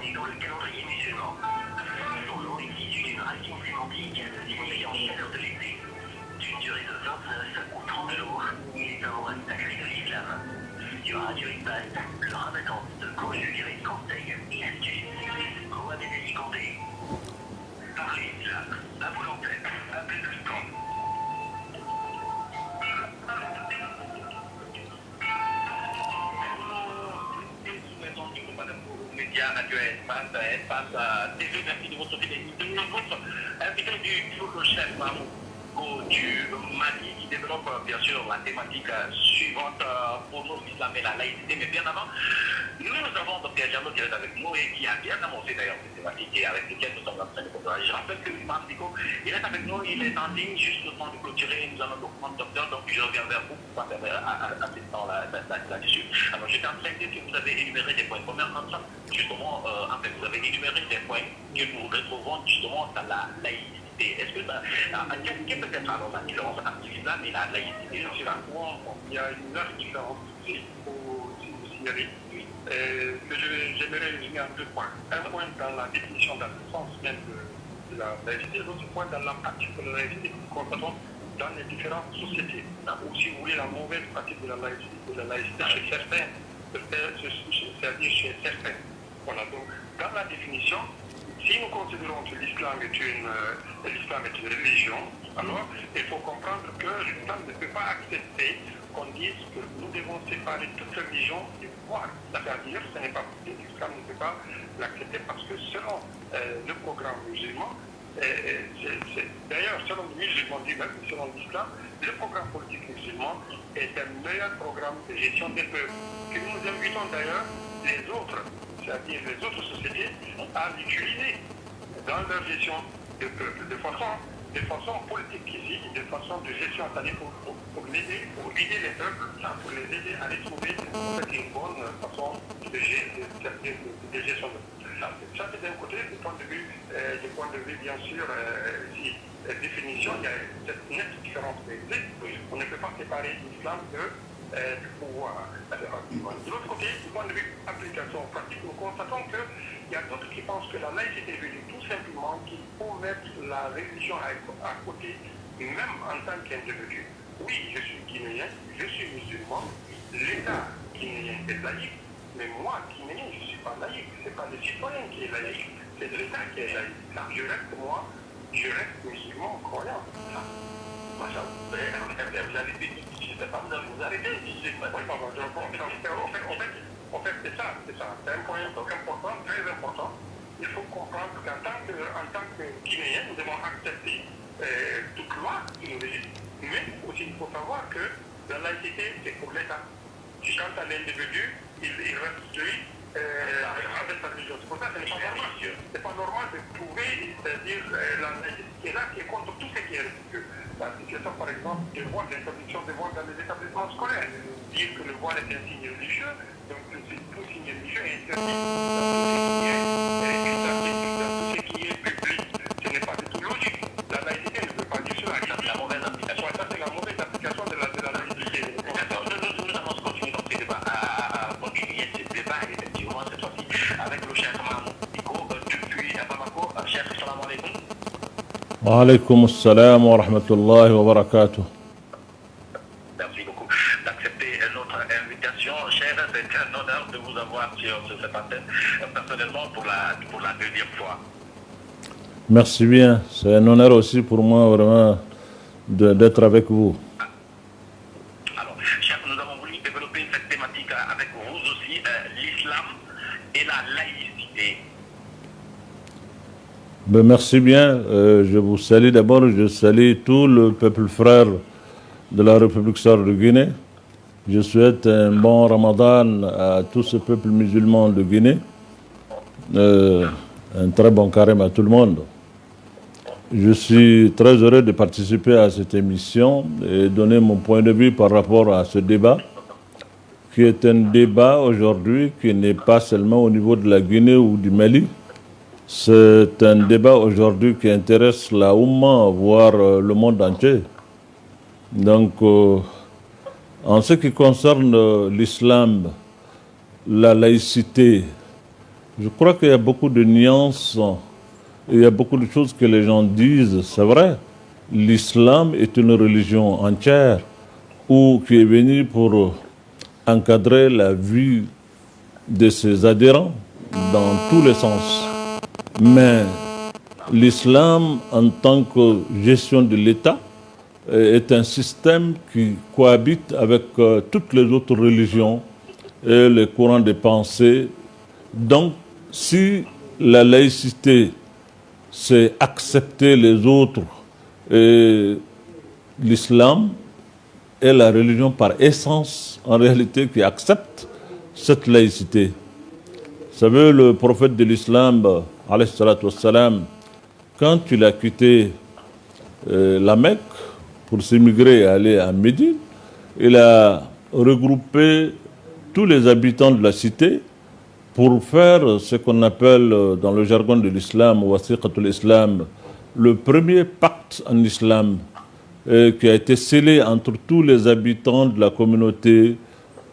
inclus dans le calendrier musulman. Son nom est issu d'une racine sémantique signifiant chaleur de l'été. D'une durée de 29 ou 30 jours, il est un mois sacré de l'islam. Sur Radio Impact, le ramadan de conjuguer conseils et astuces. Mohamed Ali Condé. Parlez islam, à vos l'antenne, appelez le stand. Médias, Radio Espace, désolé, merci de votre fidélité. Notre invité du jour, le chef Mahmoud du Mali, qui développe bien sûr la thématique suivante pour nous, l'islam et la laïcité. Mais bien avant, nous avons Dr Diallo qui est avec nous et qui a bien annoncé d'ailleurs cette thématique et avec laquelle nous sommes en train de collaborer. Je rappelle que l'imam Diko, il est avec nous, il est en ligne juste le temps de clôturer. Nous allons donc prendre docteur, donc je reviens vers vous pour passer à ce temps là-dessus. Alors j'étais en train de dire que vous avez énuméré des points. Premièrement, justement, en fait, vous avez énuméré des points que nous retrouvons justement dans la laïcité. Est-ce que quelle peut être alors la différence entre l'islam et la laïcité? Il y a une large différence aussi pour vous signaler que j'aimerais résumer en deux points. Un point dans la définition, dans le sens même de la laïcité, l'autre point dans la pratique de la laïcité que nous constatons dans les différentes sociétés. Ou si vous voulez, la mauvaise pratique de la laïcité chez certains, c'est-à-dire chez certains. Voilà, donc dans la définition, si nous considérons que l'islam est une religion, alors il faut comprendre que l'islam ne peut pas accepter qu'on dise que nous devons séparer toute religion du pouvoir. C'est-à-dire que ce n'est pas possible, l'islam ne peut pas l'accepter parce que selon le programme musulman, d'ailleurs selon les musulmans lui-même, selon l'islam, le programme politique musulman est un meilleur programme de gestion des peuples. Que nous invitons d'ailleurs les autres, c'est-à-dire les autres sociétés, à l'utiliser dans leur gestion de peuple, de façon politique ici, de façon de gestion, c'est-à-dire pour guider les peuples, pour les aider à les trouver une bonne façon de gestion de peuple. Ça c'est d'un côté, du point de vue bien sûr, si la définition, il y a cette nette différence. On ne peut pas séparer l'islam du pouvoir. De l'autre côté, du point de vue application pratique, nous constatons qu'il y a d'autres qui pensent que la laïcité veut dire tout simplement qu'il faut mettre la religion à côté, même en tant qu'individu. Oui, je suis guinéen, je suis musulman, l'État guinéen est laïque, mais moi, guinéen, je ne suis pas laïque. Ce n'est pas le citoyen qui est laïque, c'est l'État qui est laïque. Je reste musulman croyant. Vous avez dit, je ne sais pas, vous avez dit, je ne sais pas. En fait, c'est ça. C'est un point important, très important. Il faut comprendre qu'en tant que Guinéen, nous devons accepter toute loi qui nous régit. Mais aussi, il faut savoir que la laïcité, c'est pour l'État. Quant à l'individu, il reste lui avec sa religion. C'est pour ça que ce n'est pas normal. C'est pas normal de trouver, c'est-à-dire la laïcité qui est là, qui est contre tout ce qui est religieux. La situation, par exemple, des voile, l'interdiction des voiles dans les établissements scolaires. Dire que le voile est un signe religieux, donc tout signe religieux est interdit dans tout ce qui est public. Ce n'est pas du tout logique. La laïcité ne veut pas dire cela. La mauvaise application. Ça, c'est la mauvaise application de la laïcité. Nous allons continuer dans ce débat, à continuer ce débat, effectivement, cette fois-ci, avec le chef Mahmoud Diko, depuis Bamako. Chef, salam alaikum. Wa alaykum assalam wa rahmatullahi wa barakatuh. Merci beaucoup d'accepter notre invitation. Cher, c'est un honneur de vous avoir sur cette antenne, personnellement pour la deuxième fois. Merci bien. C'est un honneur aussi pour moi vraiment d'être avec vous. Alors, chef, nous avons voulu développer cette thématique avec vous aussi, l'islam et la laïcité. Ben, merci bien. Je vous salue d'abord. Je salue tout le peuple frère de la République sarde de Guinée. Je souhaite un bon Ramadan à tout ce peuple musulman de Guinée. Un très bon carême à tout le monde. Je suis très heureux de participer à cette émission et donner mon point de vue par rapport à ce débat, qui est un débat aujourd'hui qui n'est pas seulement au niveau de la Guinée ou du Mali. C'est un débat aujourd'hui qui intéresse la Oumma, voire le monde entier. Donc, en ce qui concerne l'islam, la laïcité, Je crois qu'il y a beaucoup de nuances, il y a beaucoup de choses que les gens disent, c'est vrai. L'islam est une religion entière ou qui est venue pour encadrer la vie de ses adhérents dans tous les sens. Mais l'islam, en tant que gestion de l'État, est un système qui cohabite avec toutes les autres religions et les courants de pensée. Donc, si la laïcité, c'est accepter les autres, et l'islam est la religion par essence, en réalité, qui accepte cette laïcité. Vous savez, le prophète de l'islam, alayhi salatu wassalam, quand il a quitté la Mecque pour s'émigrer et aller à Médine, il a regroupé tous les habitants de la cité pour faire ce qu'on appelle dans le jargon de l'islam, wasiqatul islam, le premier pacte en islam qui a été scellé entre tous les habitants de la communauté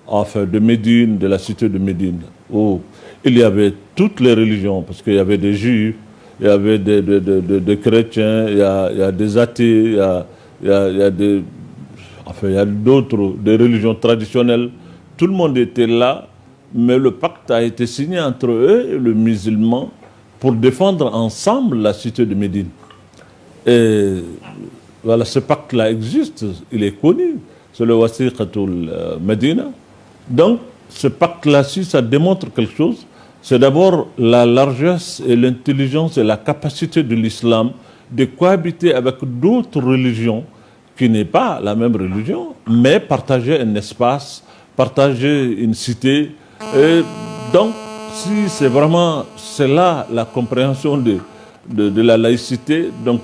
de Médine, de la cité de Médine, où il y avait toutes les religions, parce qu'il y avait des juifs, il y avait des chrétiens, il y a des athées, il y a d'autres, des religions traditionnelles. Tout le monde était là, mais le pacte a été signé entre eux et le musulman pour défendre ensemble la cité de Médine. Et voilà, ce pacte-là existe, il est connu, c'est le Wasiqatul Medina. Donc, ce pacte-là, si ça démontre quelque chose, c'est d'abord la largesse et l'intelligence et la capacité de l'islam de cohabiter avec d'autres religions qui n'est pas la même religion, mais partager un espace, partager une cité. Et donc, si c'est vraiment, c'est là la compréhension de la laïcité, donc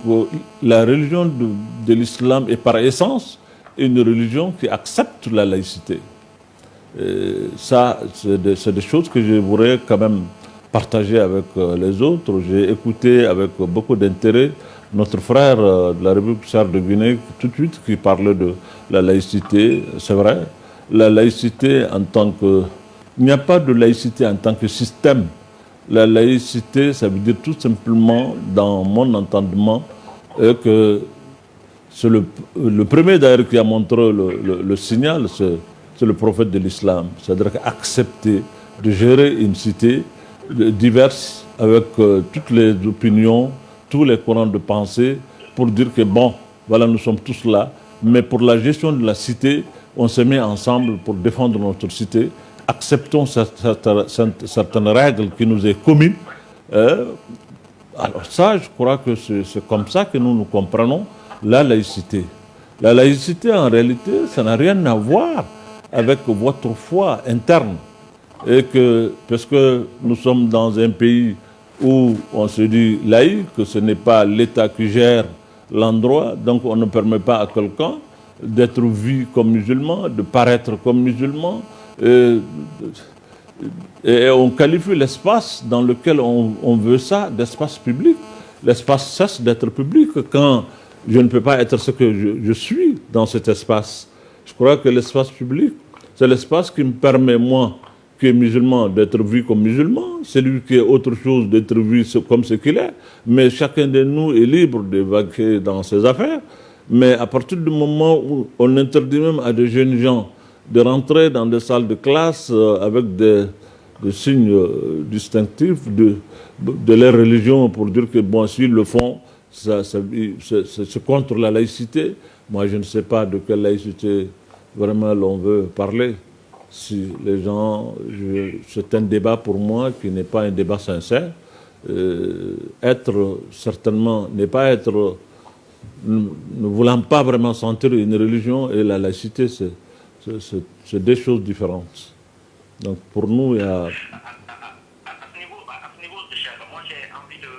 la religion de l'islam est par essence une religion qui accepte la laïcité. Et ça, c'est des choses que je voudrais quand même partager avec les autres. J'ai écouté avec beaucoup d'intérêt notre frère de la République populaire de Guinée, tout de suite, qui parlait de la laïcité. C'est vrai, la laïcité en tant que... Il n'y a pas de laïcité en tant que système. La laïcité, ça veut dire tout simplement, dans mon entendement, que c'est le premier d'ailleurs qui a montré le signal, c'est le prophète de l'islam. C'est-à-dire accepter de gérer une cité diverse avec toutes les opinions, tous les courants de pensée, pour dire que bon, voilà, nous sommes tous là, mais pour la gestion de la cité, on se met ensemble pour défendre notre cité. Acceptons certaines règles qui nous est communes. Alors ça, je crois que c'est comme ça que nous comprenons la laïcité. La laïcité, en réalité, ça n'a rien à voir avec votre foi interne. Et que, parce que nous sommes dans un pays où on se dit laïque, que ce n'est pas l'État qui gère l'endroit, donc on ne permet pas à quelqu'un d'être vu comme musulman, de paraître comme musulman. Et on qualifie l'espace dans lequel on veut ça d'espace public. L'espace cesse d'être public quand je ne peux pas être ce que je suis dans cet espace. Je crois que l'espace public, c'est l'espace qui me permet, moi, qui est musulman, d'être vu comme musulman, celui qui est autre chose, d'être vu comme ce qu'il est. Mais chacun de nous est libre d'évacuer dans ses affaires. Mais à partir du moment où on interdit même à des jeunes gens de rentrer dans des salles de classe avec des signes distinctifs de leur religion pour dire que, bon, s'ils le font, c'est contre la laïcité. Moi, je ne sais pas de quelle laïcité vraiment l'on veut parler. Si les gens, c'est un débat pour moi qui n'est pas un débat sincère. Être certainement, ne pas être, ne voulant pas vraiment sentir une religion et la laïcité, c'est deux choses différentes. Donc pour nous, il y a... À ce niveau, cher, moi j'ai envie de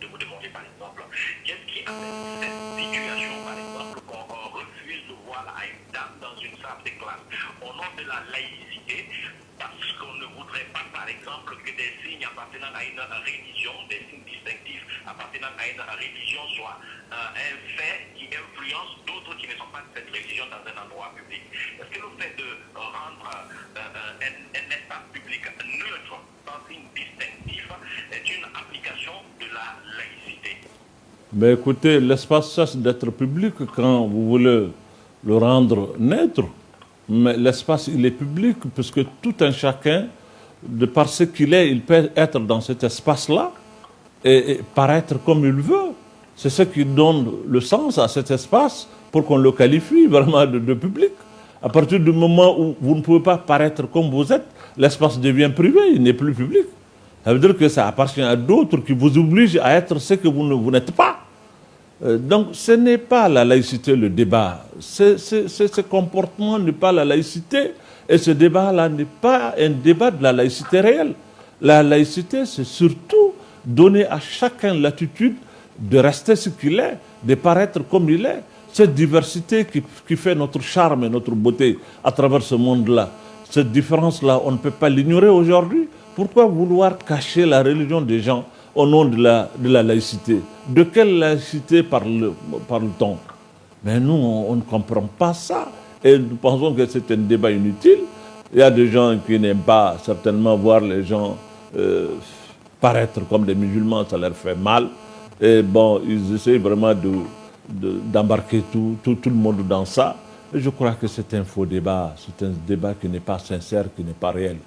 vous demander par exemple, qu'est-ce qui amène cette situation, par exemple, qu'on refuse de voir à une dame dans une salle de classe au nom de la laïcité, parce qu'on ne voudrait pas, par par exemple, que des signes appartenant à une religion, des signes distinctifs appartenant à une religion soient un fait qui influence d'autres qui ne sont pas de cette religion dans un endroit public. Est-ce que le fait de rendre un espace public neutre, sans signe distinctif, est une application de la laïcité? Mais écoutez, l'espace cesse d'être public quand vous voulez le rendre neutre. Mais l'espace, il est public puisque tout un chacun, de par ce qu'il est, il peut être dans cet espace-là et paraître comme il veut. C'est ce qui donne le sens à cet espace pour qu'on le qualifie vraiment de public. À partir du moment où vous ne pouvez pas paraître comme vous êtes, l'espace devient privé, il n'est plus public. Ça veut dire que ça appartient à d'autres qui vous obligent à être ce que vous n'êtes pas. Donc ce n'est pas la laïcité le débat. Ce comportement n'est pas la laïcité. Et ce débat-là n'est pas un débat de la laïcité réelle. La laïcité, c'est surtout donner à chacun l'attitude de rester ce qu'il est, de paraître comme il est. Cette diversité qui fait notre charme et notre beauté à travers ce monde-là. Cette différence-là, on ne peut pas l'ignorer aujourd'hui. Pourquoi vouloir cacher la religion des gens au nom de la laïcité? De quelle laïcité parle-t-on? Mais nous, on ne comprend pas ça. Et nous pensons que c'est un débat inutile. Il y a des gens qui n'aiment pas certainement voir les gens paraître comme des musulmans, ça leur fait mal. Et bon, ils essayent vraiment d'embarquer tout le monde dans ça. Et je crois que c'est un faux débat. C'est un débat qui n'est pas sincère, qui n'est pas réel.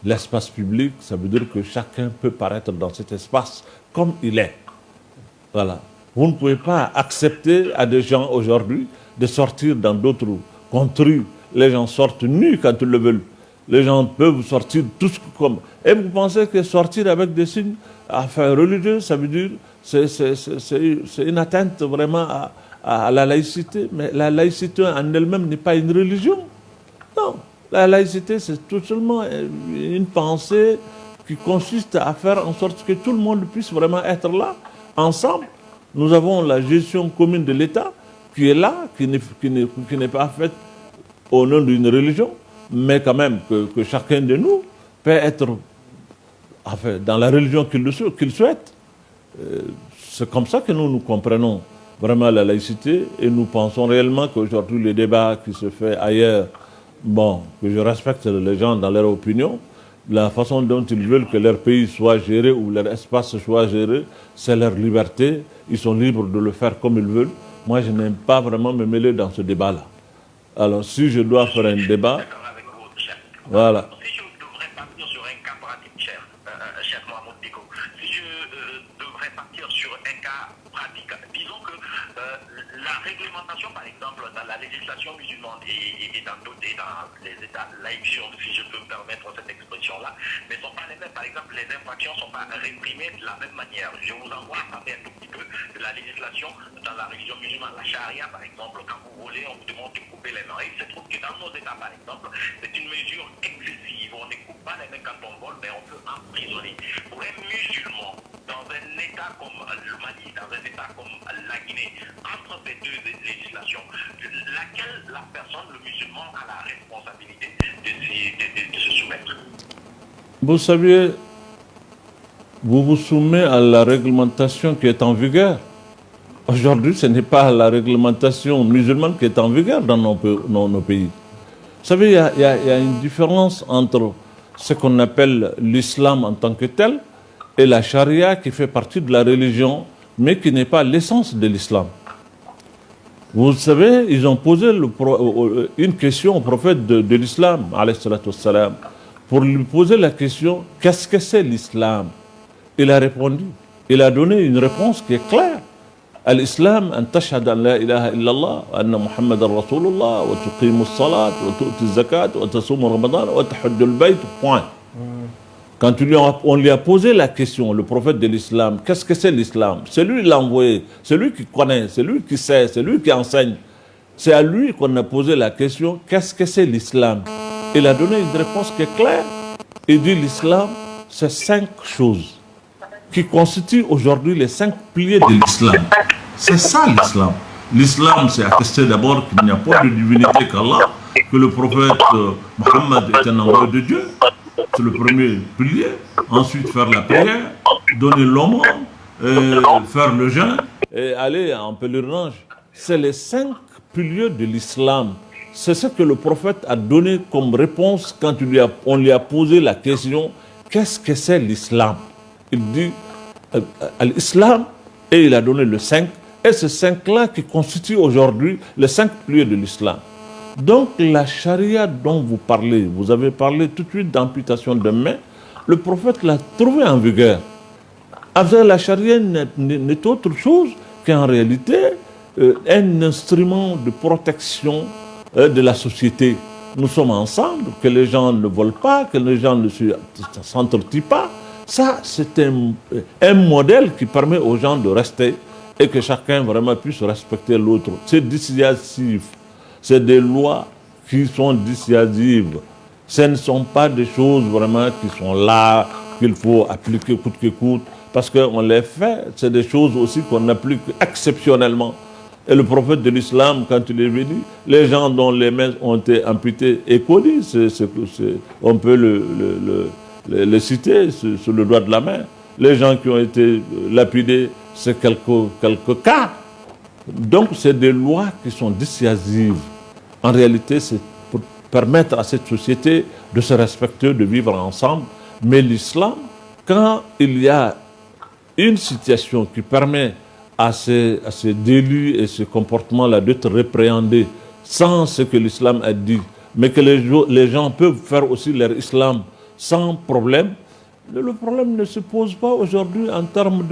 L'espace public, ça veut dire que chacun peut paraître dans cet espace comme il est. Voilà. Vous ne pouvez pas accepter à des gens aujourd'hui de sortir dans d'autres contrées. Les gens sortent nus quand ils le veulent. Les gens peuvent sortir tous comme... Et vous pensez que sortir avec des signes religieux, ça veut dire c'est une atteinte vraiment à la laïcité. Mais la laïcité en elle-même n'est pas une religion. Non. La laïcité, c'est tout seulement une pensée qui consiste à faire en sorte que tout le monde puisse vraiment être là, ensemble. Nous avons la gestion commune de l'État qui est là, qui n'est pas faite au nom d'une religion, mais quand même que chacun de nous peut être dans la religion qu'il souhaite. C'est comme ça que nous comprenons vraiment la laïcité et nous pensons réellement qu'aujourd'hui, le débat qui se fait ailleurs, bon, que je respecte les gens dans leur opinion, la façon dont ils veulent que leur pays soit géré ou leur espace soit géré, c'est leur liberté. Ils sont libres de le faire comme ils veulent. Moi, je n'aime pas vraiment me mêler dans ce débat-là. Alors, si je dois faire un débat, voilà. Si je devrais partir sur un cas pratique, cher Mohamed Diko, si je devrais partir sur un cas pratique, disons que la réglementation, par exemple, dans la législation musulmane et dans d'autres, et dans les États laïcs, si je peux me permettre cette expression-là, ne sont pas les mêmes. Par exemple, les infractions ne sont pas réprimées de la même manière. Je vous envoie parler un tout petit peu de la législation dans la religion musulmane. La charia, par exemple, quand vous volez, on vous demande de couper les mains. Il se trouve que dans nos États, par exemple, c'est une mesure excessive. On ne coupe pas les mains quand on vole, mais on peut emprisonner. Pour un musulman, dans un État comme le Mali, dans un État comme la Guinée, entre ces deux législations, laquelle la personne, le musulman, a la responsabilité de se soumettre? Vous savez, vous vous soumettez à la réglementation qui est en vigueur. Aujourd'hui, ce n'est pas la réglementation musulmane qui est en vigueur dans nos pays. Vous savez, il y a une différence entre ce qu'on appelle l'islam en tant que tel et la charia qui fait partie de la religion, mais qui n'est pas l'essence de l'islam. Vous savez, ils ont posé une question au prophète de l'islam, alayhi salatu wassalam, pour lui poser la question, qu'est-ce que c'est l'islam? Il a répondu, il a donné une réponse qui est claire. الإسلام أن تشهد أن لا إله إلا الله وأن محمد رسول الله وتقيم الصلاة وتؤتي الزكاة وتصوم رمضان وتحج البيت. Point. Quand on lui a posé la question, le prophète de l'islam, qu'est-ce que c'est l'islam? C'est lui l'envoyé, c'est lui qui connaît, c'est lui qui sait, c'est lui qui enseigne. C'est à lui qu'on a posé la question, qu'est-ce que c'est l'islam? Il a donné une réponse qui est claire. Il dit l'islam, c'est 5 choses qui constituent aujourd'hui les 5 piliers de l'islam. C'est ça l'islam. L'islam, c'est attester d'abord qu'il n'y a pas de divinité qu'Allah, que le prophète Mohammed est un envoyé de Dieu, c'est le premier pilier. Ensuite, faire la prière, donner l'aumône, faire le jeûne et aller en pèlerinage. C'est les 5 piliers de l'islam. C'est ce que le prophète a donné comme réponse quand on lui a posé la question « Qu'est-ce que c'est l'islam ?» Il dit « L'islam » et il a donné le 5. Et ces 5-là qui constituent aujourd'hui les 5 piliers de l'islam. Donc la charia dont vous parlez, vous avez parlé tout de suite d'amputation de main, le prophète l'a trouvé en vigueur. Après, la charia n'est autre chose qu'en réalité un instrument de protection de la société. Nous sommes ensemble, que les gens ne volent pas, que les gens ne s'entretuent pas. Ça, c'est un modèle qui permet aux gens de rester et que chacun vraiment puisse respecter l'autre. C'est dissuasif. C'est des lois qui sont dissuasives. Ce ne sont pas des choses vraiment qui sont là, qu'il faut appliquer coûte que coûte, parce qu'on les fait. C'est des choses aussi qu'on applique exceptionnellement. Et le prophète de l'islam, quand il est venu, les gens dont les mains ont été amputées et connues, on peut le citer sur le doigt de la main. Les gens qui ont été lapidés, c'est quelques cas. Donc, c'est des lois qui sont dissuasives. En réalité, c'est pour permettre à cette société de se respecter, de vivre ensemble. Mais l'islam, quand il y a une situation qui permet à ces délits et ces comportements-là d'être répréhendés sans ce que l'islam a dit, mais que les gens peuvent faire aussi leur islam sans problème, le problème ne se pose pas aujourd'hui en termes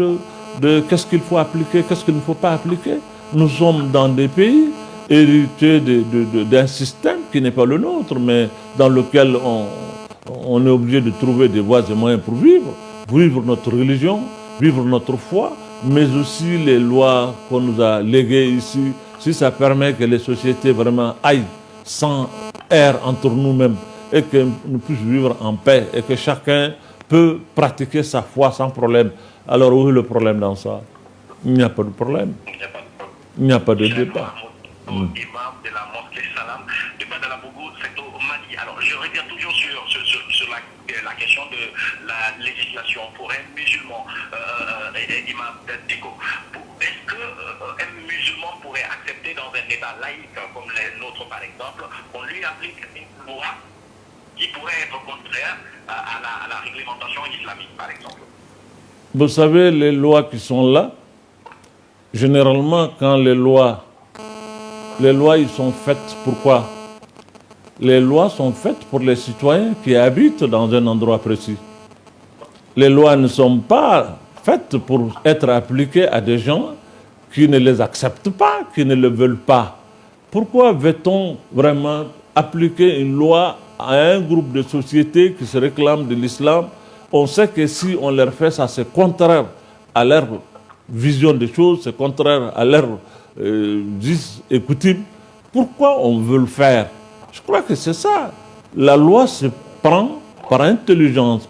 de qu'est-ce qu'il faut appliquer, qu'est-ce qu'il ne faut pas appliquer. Nous sommes dans des pays hérités d'un système qui n'est pas le nôtre, mais dans lequel on est obligé de trouver des voies et moyens pour vivre notre religion, vivre notre foi, mais aussi les lois qu'on nous a léguées ici. Si ça permet que les sociétés vraiment aillent sans air entre nous-mêmes et que nous puissions vivre en paix et que chacun peut pratiquer sa foi sans problème. Alors où est le problème dans ça? Il n'y a pas de problème. Il n'y a pas de débat. Imam de la mosquée Salam de Badalabougou, c'est au Mali. Alors je reviens toujours sur la question de la législation pour un musulman, Imam Diko. Est-ce qu'un musulman pourrait accepter dans un État laïque comme les nôtres par exemple, qu'on lui applique une loi qui pourrait être contraire à la réglementation islamique par exemple? Vous savez, les lois qui sont là, généralement quand les lois ils sont faites pourquoi? Les lois sont faites pour les citoyens qui habitent dans un endroit précis. Les lois ne sont pas faites pour être appliquées à des gens qui ne les acceptent pas, qui ne le veulent pas. Pourquoi veut-on vraiment appliquer une loi à un groupe de sociétés qui se réclament de l'islam? On sait que si on leur fait ça, c'est contraire à leur vision des choses, c'est contraire à leur us et coutumes. Pourquoi on veut le faire? Je crois que c'est ça. La loi se prend par intelligence,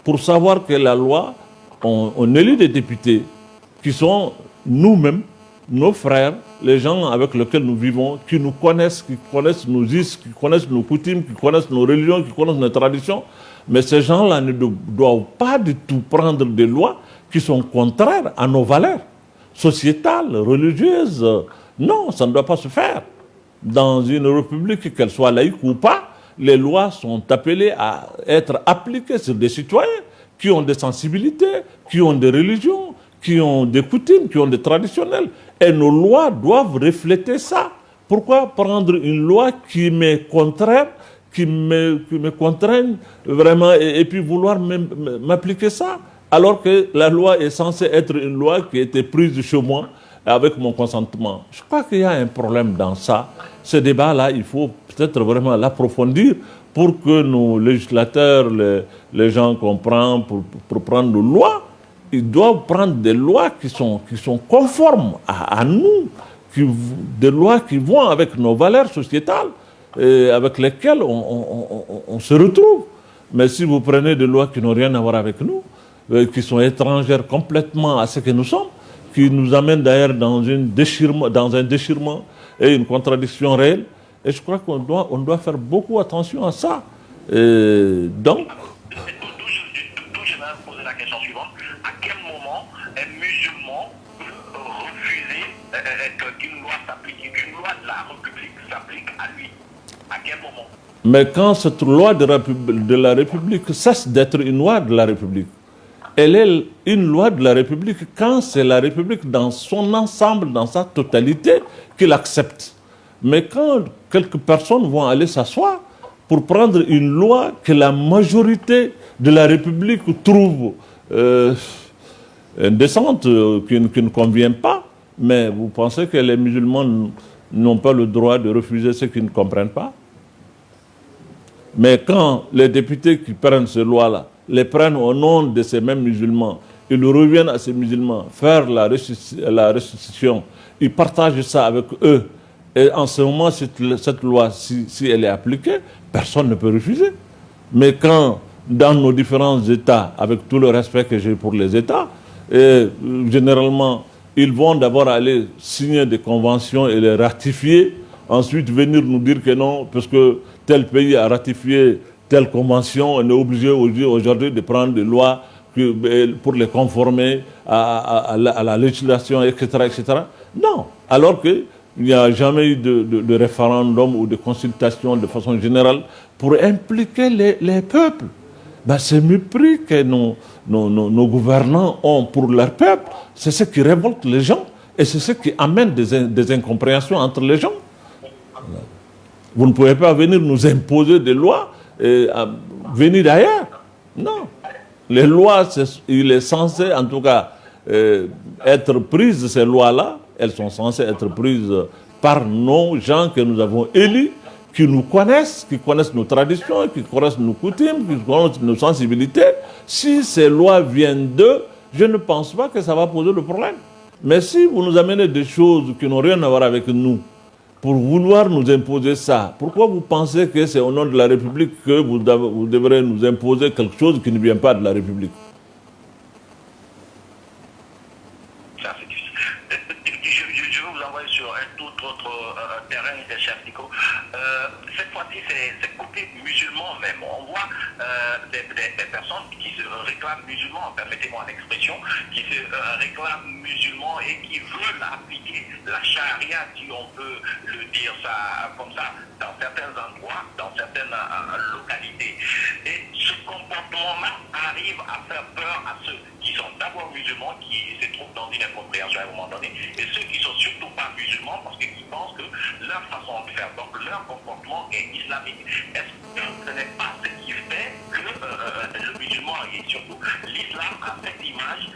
pour savoir que la loi, on élit des députés qui sont nous-mêmes, nos frères, les gens avec lesquels nous vivons, qui nous connaissent, qui connaissent nos us, qui connaissent nos coutumes, qui connaissent nos religions, qui connaissent nos traditions. Mais ces gens-là ne doivent pas du tout prendre des lois qui sont contraires à nos valeurs sociétales, religieuses. Non, ça ne doit pas se faire. Dans une république, qu'elle soit laïque ou pas, les lois sont appelées à être appliquées sur des citoyens qui ont des sensibilités, qui ont des religions, qui ont des coutumes, qui ont des traditionnels. Et nos lois doivent refléter ça. Pourquoi prendre une loi qui m'est contraire, qui me contraigne vraiment et puis vouloir m'appliquer ça, alors que la loi est censée être une loi qui a été prise chez moi avec mon consentement? Je crois qu'il y a un problème dans ça. Ce débat-là, il faut peut-être vraiment l'approfondir pour que nos législateurs, les gens qu'on prend pour prendre nos lois, ils doivent prendre des lois qui sont conformes à nous, des lois qui vont avec nos valeurs sociétales, et avec lesquelles on se retrouve. Mais si vous prenez des lois qui n'ont rien à voir avec nous, qui sont étrangères complètement à ce que nous sommes, qui nous amènent d'ailleurs dans un déchirement et une contradiction réelle, et je crois qu'on doit faire beaucoup attention à ça. Donc, D'où je vais poser la question suivante. À quel moment un musulman peut refuser qu'une loi s'applique, qu'une loi de la République s'applique à lui? À quel moment? mais quand cette loi de la République cesse d'être une loi de la République, elle est une loi de la République quand c'est la République dans son ensemble, dans sa totalité, qui l'accepte. Mais quand quelques personnes vont aller s'asseoir pour prendre une loi que la majorité de la République trouve indécente, qui ne convient pas, mais vous pensez que les musulmans n'ont pas le droit de refuser ce qu'ils ne comprennent pas? Mais quand les députés qui prennent ces lois-là, les prennent au nom de ces mêmes musulmans, ils reviennent à ces musulmans faire la restitution, ils partagent ça avec eux. Et en ce moment, cette loi, si elle est appliquée, personne ne peut refuser. Mais quand, dans nos différents États, avec tout le respect que j'ai pour les États, généralement, ils vont d'abord aller signer des conventions et les ratifier, ensuite venir nous dire que non, parce que tel pays a ratifié telle convention, on est obligé aujourd'hui de prendre des lois pour les conformer à la législation, etc., etc. Non, alors qu'il n'y a jamais eu de référendum ou de consultation de façon générale pour impliquer les peuples. Ben, ce mépris que nos gouvernants ont pour leur peuple, c'est ce qui révolte les gens et c'est ce qui amène des incompréhensions entre les gens. Vous ne pouvez pas venir nous imposer des lois et venir d'ailleurs. Non. Les lois, il est censé en tout cas être prises, ces lois-là, elles sont censées être prises par nos gens que nous avons élus, qui nous connaissent, qui connaissent nos traditions, qui connaissent nos coutumes, qui connaissent nos sensibilités. Si ces lois viennent d'eux, je ne pense pas que ça va poser le problème. Mais si vous nous amenez des choses qui n'ont rien à voir avec nous, pour vouloir nous imposer ça, pourquoi vous pensez que c'est au nom de la République que vous devrez nous imposer quelque chose qui ne vient pas de la République? Ça, c'est difficile. Je vais vous envoyer sur un tout autre terrain des chefs d'ICO. Cette fois-ci, c'est côté musulman même. On voit des personnes qui se réclament musulmans, permettez-moi l'expression, qui se réclament musulmans et qui veulent appliquer la charia, si on peut le dire ça comme ça, dans certains endroits, dans certaines localités. Et ce comportement-là arrive à faire peur à ceux qui sont d'abord musulmans, qui se trouvent dans une incompréhension à un moment donné, et ceux qui sont surtout pas musulmans parce qu'ils pensent que leur façon de faire, donc leur comportement est islamique. Est-ce que ce n'est pas ce qui fait que le musulman et surtout l'islam a cette image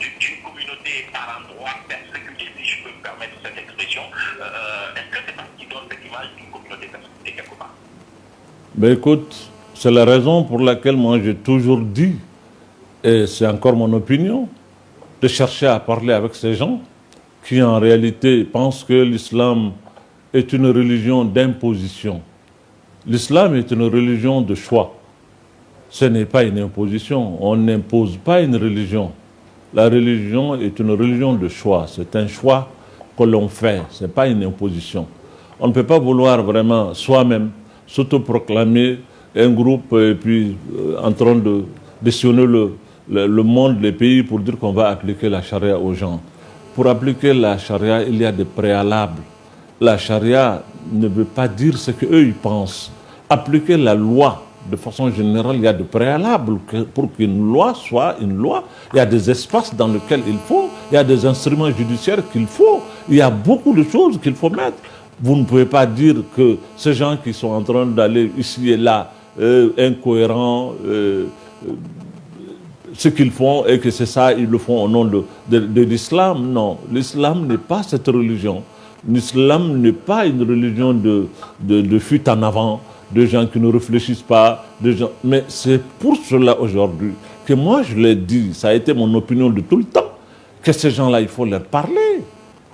d'une communauté par endroit persécutée, si je peux me permettre cette expression? Est-ce que c'est pas ce qui donne cette image d'une communauté persécutée quelque part? Ben écoute, c'est la raison pour laquelle moi j'ai toujours dit, et c'est encore mon opinion, de chercher à parler avec ces gens qui en réalité pensent que l'islam est une religion d'imposition. L'islam est une religion de choix. Ce n'est pas une imposition. On n'impose pas une religion. La religion est une religion de choix. C'est un choix que l'on fait. Ce n'est pas une imposition. On ne peut pas vouloir vraiment soi-même s'autoproclamer un groupe et puis en train de décisionner le monde, les pays pour dire qu'on va appliquer la charia aux gens. Pour appliquer la charia, il y a des préalables. La charia ne veut pas dire ce qu'eux ils pensent. Appliquer la loi, de façon générale, il y a des préalables pour qu'une loi soit une loi. Il y a des espaces dans lesquels il faut, il y a des instruments judiciaires qu'il faut, il y a beaucoup de choses qu'il faut mettre. Vous ne pouvez pas dire que ces gens qui sont en train d'aller ici et là, incohérents, ce qu'ils font et que c'est ça, ils le font au nom de l'islam. Non, l'islam n'est pas cette religion. L'islam n'est pas une religion de fuite en avant, de gens qui ne réfléchissent pas, de gens. Mais c'est pour cela aujourd'hui que moi je l'ai dit, ça a été mon opinion de tout le temps, que ces gens-là, il faut leur parler.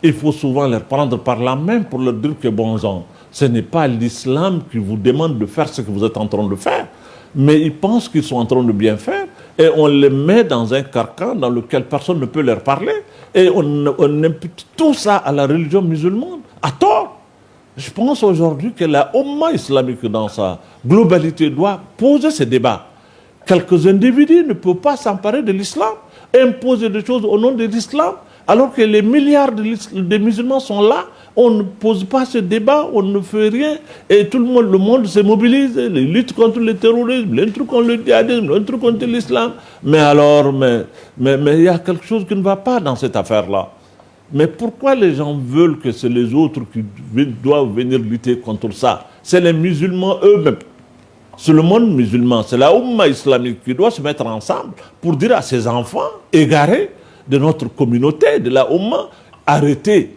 Il faut souvent leur prendre par la main pour leur dire que bon sang, ce n'est pas l'islam qui vous demande de faire ce que vous êtes en train de faire. Mais ils pensent qu'ils sont en train de bien faire et on les met dans un carcan dans lequel personne ne peut leur parler et on impute tout ça à la religion musulmane, à tort. Je pense aujourd'hui que la Oumma islamique dans sa globalité doit poser ces débats. Quelques individus ne peuvent pas s'emparer de l'islam, imposer des choses au nom de l'islam, alors que les milliards de musulmans sont là. On ne pose pas ce débat, on ne fait rien, et tout le monde se mobilise, les luttes contre le terrorisme, les trucs contre le djihadisme, les trucs contre l'islam. Mais alors, mais il y a quelque chose qui ne va pas dans cette affaire-là. Mais pourquoi les gens veulent que c'est les autres qui doivent venir lutter contre ça? C'est les musulmans eux-mêmes. C'est le monde musulman, c'est la Oumma islamique qui doit se mettre ensemble pour dire à ses enfants égarés de notre communauté, de la Oumma, arrêtez.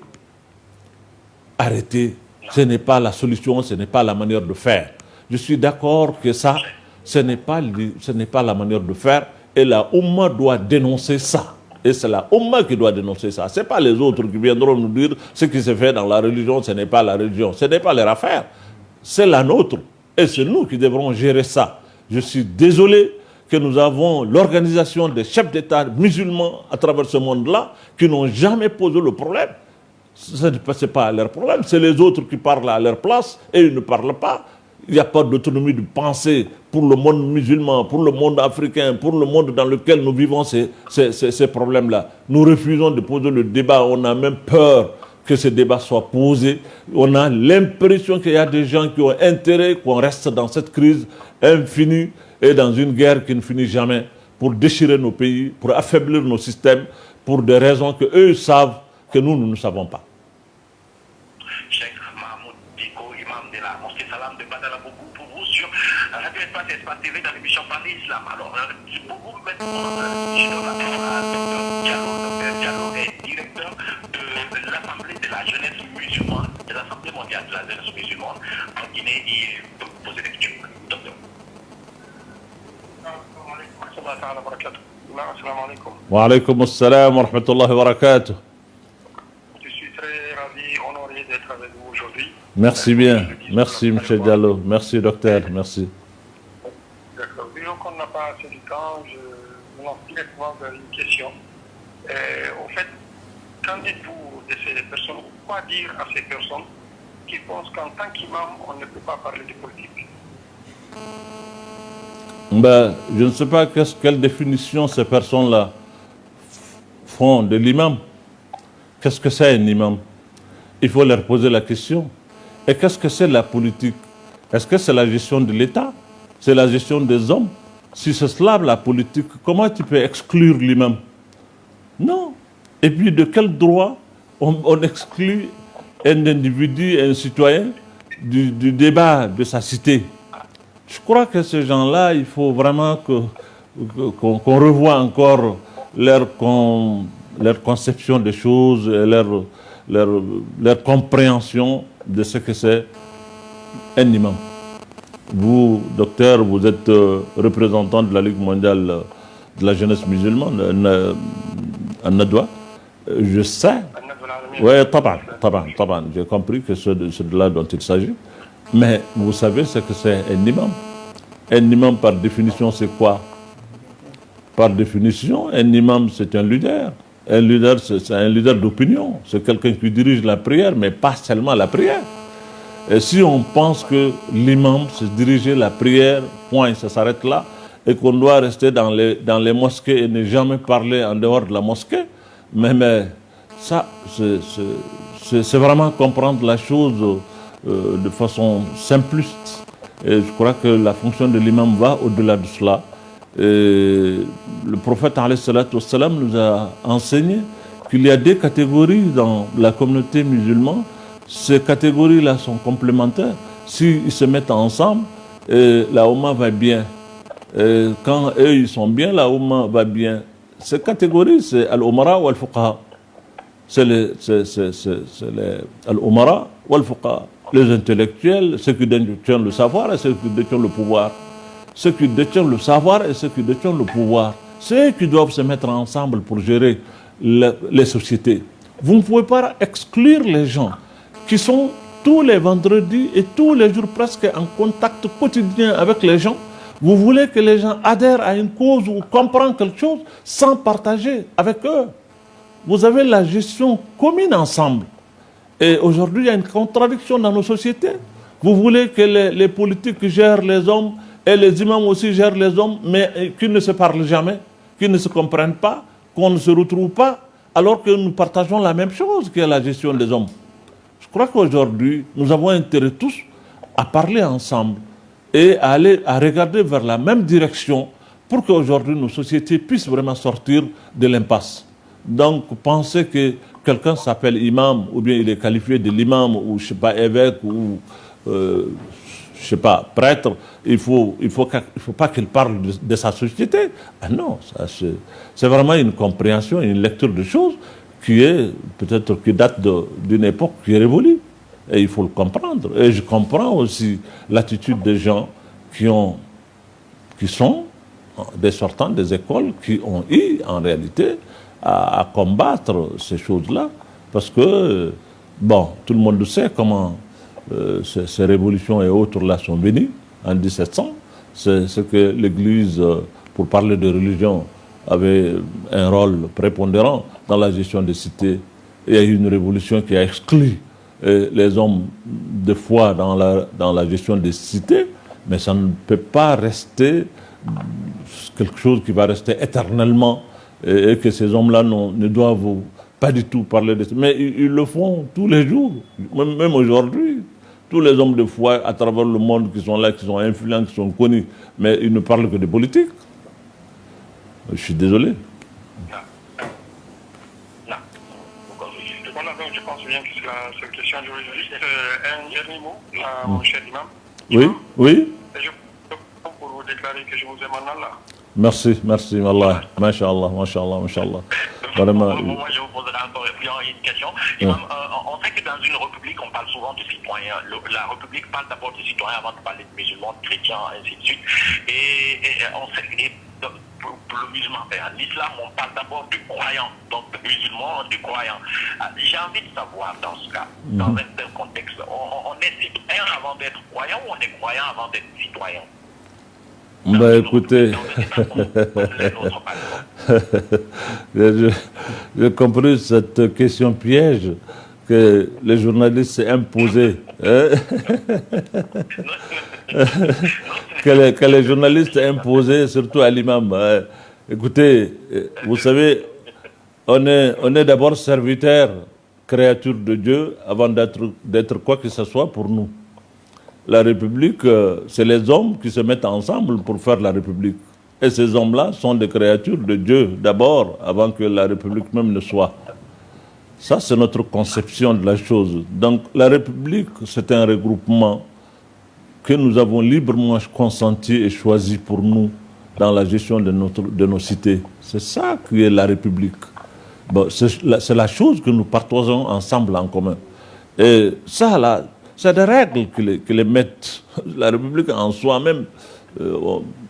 Arrêtez. Ce n'est pas la solution, ce n'est pas la manière de faire. Je suis d'accord que ça, ce n'est pas la manière de faire, et la Oumma doit dénoncer ça. Et c'est la Oumma qui doit dénoncer ça. Ce n'est pas les autres qui viendront nous dire ce qui se fait dans la religion, ce n'est pas la religion, ce n'est pas leur affaire. C'est la nôtre. Et c'est nous qui devrons gérer ça. Je suis désolé que nous avons l'organisation des chefs d'État musulmans à travers ce monde-là qui n'ont jamais posé le problème. Ce n'est pas leur problème, c'est les autres qui parlent à leur place et ils ne parlent pas. Il n'y a pas d'autonomie de pensée pour le monde musulman, pour le monde africain, pour le monde dans lequel nous vivons ces problèmes-là. Nous refusons de poser le débat, on a même peur que ce débat soit posé. On a l'impression qu'il y a des gens qui ont intérêt qu'on reste dans cette crise infinie et dans une guerre qui ne finit jamais pour déchirer nos pays, pour affaiblir nos systèmes, pour des raisons que eux savent que nous ne savons pas. Cheikh Mahmoud Diko, imam de la mosquée Salam de Badala Bougou, pour vous sur Radio Espace TV dans l'émission Parler Islam. Alors, pour vous mettre Dr Diallo est directeur de l'Assemblée de la jeunesse musulmane, de l'Assemblée mondiale de la jeunesse musulmane en Guinée. Il peut vous poser des questions, docteur. Wa alaykum assalam wa rahmatullahi wa barakatuh. D'être avec vous aujourd'hui. Merci bien. Merci, M. Diallo. Merci, docteur. Merci. D'accord. Vu qu'on n'a pas assez de temps, je me lance directement vers une question. Au fait, qu'en dites-vous de ces personnes? Quoi dire à ces personnes qui pensent qu'en tant qu'imam, on ne peut pas parler de politique? Ben, je ne sais pas quelle définition ces personnes-là font de l'imam. Qu'est-ce que c'est un imam? Il faut leur poser la question. Et qu'est-ce que c'est la politique? Est-ce que c'est la gestion de l'État? C'est la gestion des hommes? Si c'est cela la politique, comment tu peux exclure l'imam? Non. Et puis de quel droit on exclut un individu, un citoyen du débat de sa cité? Je crois que ces gens-là, il faut vraiment qu'on revoie encore leur conception des choses, et leur compréhension de ce que c'est un imam. Vous, docteur, vous êtes représentant de la Ligue mondiale de la jeunesse musulmane, en Nadwa. Je sais. Oui, taban. J'ai compris que c'est de là dont il s'agit. Mais vous savez ce que c'est un imam. Un imam, par définition, c'est quoi? Par définition, un imam, c'est un leader. Un leader, c'est un leader d'opinion. C'est quelqu'un qui dirige la prière, mais pas seulement la prière. Et si on pense que l'imam, c'est diriger la prière, point, ça s'arrête là, et qu'on doit rester dans les mosquées et ne jamais parler en dehors de la mosquée, mais ça, c'est vraiment comprendre la chose de façon simpliste. Et je crois que la fonction de l'imam va au-delà de cela. Et le prophète alayhi salatu wassalam nous a enseigné qu'il y a des catégories dans la communauté musulmane. Ces catégories-là sont complémentaires. S'ils se mettent ensemble, la Oumma va bien. Et quand eux ils sont bien, la Oumma va bien. Ces catégories, c'est al-Umara ou al-Fuqaha. C'est les al-Umara ou al-Fuqaha. Les intellectuels, ceux qui détiennent le savoir et ceux qui détiennent le pouvoir. Ceux qui détiennent le savoir et ceux qui détiennent le pouvoir. C'est eux qui doivent se mettre ensemble pour gérer les sociétés. Vous ne pouvez pas exclure les gens qui sont tous les vendredis et tous les jours presque en contact quotidien avec les gens. Vous voulez que les gens adhèrent à une cause ou comprennent quelque chose sans partager avec eux. Vous avez la gestion commune ensemble. Et aujourd'hui, il y a une contradiction dans nos sociétés. Vous voulez que les politiques gèrent les hommes et les imams aussi gèrent les hommes, mais qu'ils ne se parlent jamais, qu'ils ne se comprennent pas, qu'on ne se retrouve pas, alors que nous partageons la même chose que la gestion des hommes. Je crois qu'aujourd'hui, nous avons intérêt tous à parler ensemble et à regarder vers la même direction pour qu'aujourd'hui nos sociétés puissent vraiment sortir de l'impasse. Donc, penser que quelqu'un s'appelle imam, ou bien il est qualifié de l'imam, ou je sais pas, évêque, ou je sais pas, prêtre, il faut pas qu'il parle de sa société. Ah non, c'est vraiment une compréhension, une lecture de choses qui est peut-être qui date d'une époque qui est révolue. Et il faut le comprendre. Et je comprends aussi l'attitude des gens qui sont des sortants des écoles, qui ont eu en réalité à combattre ces choses-là. Parce que, bon, tout le monde sait comment ces révolutions et autres-là sont venues en 1700. C'est ce que l'Église, pour parler de religion, avait un rôle prépondérant dans la gestion des cités. Il y a eu une révolution qui a exclu les hommes de foi dans la gestion des cités, mais ça ne peut pas rester quelque chose qui va rester éternellement et que ces hommes-là ne doivent pas du tout parler de ça. Mais ils le font tous les jours, même aujourd'hui. Tous les hommes de foi à travers le monde qui sont là, qui sont influents, qui sont connus, mais ils ne parlent que de politique. Je suis désolé. Je pense bien que c'est la seule question. Je voulais juste un dernier mot, mon cher imam. Oui, oui. Et je pour vous déclarer que je vous aime en Allah. Merci, Allah. Masha'Allah, Masha'Allah, Masha'Allah. Vraiment. Moi, je vous poserai encore une question. Imam, on sait que dans une république, on parle souvent de citoyens. La république parle d'abord de citoyens avant de parler de musulmans, de chrétiens, ainsi de suite. Et on sait que pour le musulman, en islam, on parle d'abord du croyant, donc de musulman, du croyant. J'ai envie de savoir, dans ce cas, dans un tel contexte, on est citoyen avant d'être croyant ou on est croyant avant d'être citoyen? Bah écoutez, j'ai compris cette question piège que les journalistes s'est imposée. Que les journalistes imposaient, surtout à l'imam. Écoutez, vous savez, on est d'abord serviteur, créature de Dieu, avant d'être quoi que ce soit pour nous. La République, c'est les hommes qui se mettent ensemble pour faire la République. Et ces hommes-là sont des créatures de Dieu, d'abord, avant que la République même ne soit. Ça, c'est notre conception de la chose. Donc, la République, c'est un regroupement que nous avons librement consenti et choisi pour nous dans la gestion de nos cités. C'est ça qui est la République. Bon, c'est la chose que nous partageons ensemble en commun. Et ça, là, c'est des règles qui les mettent. La République en soi-même,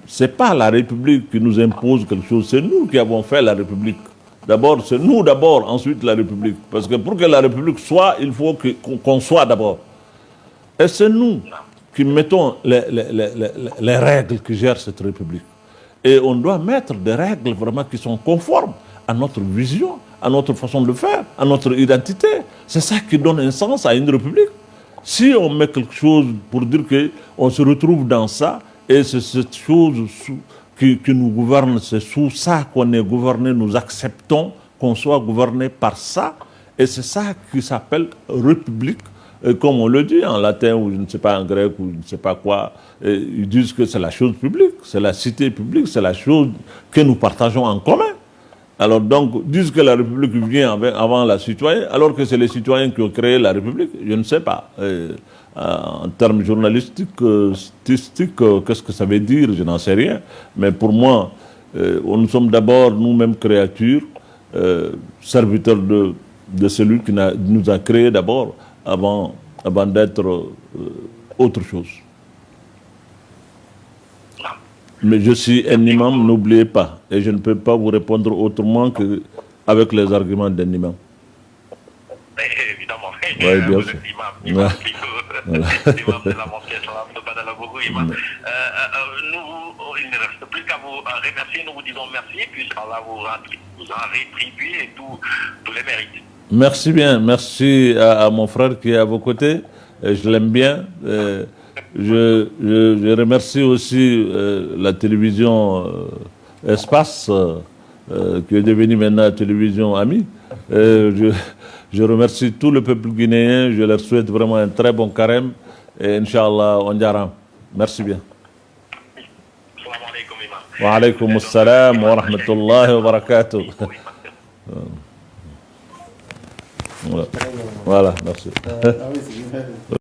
c'est pas la République qui nous impose quelque chose, c'est nous qui avons fait la République. D'abord, c'est nous d'abord, ensuite la République. Parce que pour que la République soit, il faut qu'on soit d'abord. Et c'est nous qui mettons les règles qui gèrent cette République. Et on doit mettre des règles vraiment qui sont conformes à notre vision, à notre façon de faire, à notre identité. C'est ça qui donne un sens à une République. Si on met quelque chose pour dire qu'on se retrouve dans ça, et c'est cette chose qui nous gouverne, c'est sous ça qu'on est gouverné, nous acceptons qu'on soit gouverné par ça, et c'est ça qui s'appelle République. Et comme on le dit en latin, ou je ne sais pas en grec, ou je ne sais pas quoi, ils disent que c'est la chose publique, c'est la cité publique, c'est la chose que nous partageons en commun. Alors donc, disent que la République vient avant la citoyenne, alors que c'est les citoyens qui ont créé la République, je ne sais pas. En termes journalistiques, statistiques, qu'est-ce que ça veut dire, je n'en sais rien. Mais pour moi, nous sommes d'abord nous-mêmes créatures, serviteurs de celui qui nous a créés d'abord, avant d'être autre chose. Mais je suis un imam, n'oubliez pas. Et je ne peux pas vous répondre autrement qu'avec les arguments d'un imam. Évidemment. Oui, bien sûr. Imam de la mosquée de Badalabougou, imam. Il ne reste plus qu'à vous remercier. Nous vous disons merci, puis Allah vous en rétribue et tous les mérites. Merci bien, merci à mon frère qui est à vos côtés. Je l'aime bien. Je remercie aussi la télévision Espace, qui est devenue maintenant la télévision Ami. Je remercie tout le peuple guinéen. Je leur souhaite vraiment un très bon carême. Et Inch'Allah, on dira. Merci bien. Salam alaikum, imam. Wa alaykum assalam wa rahmatullahi wa barakatuh. Voilà, merci.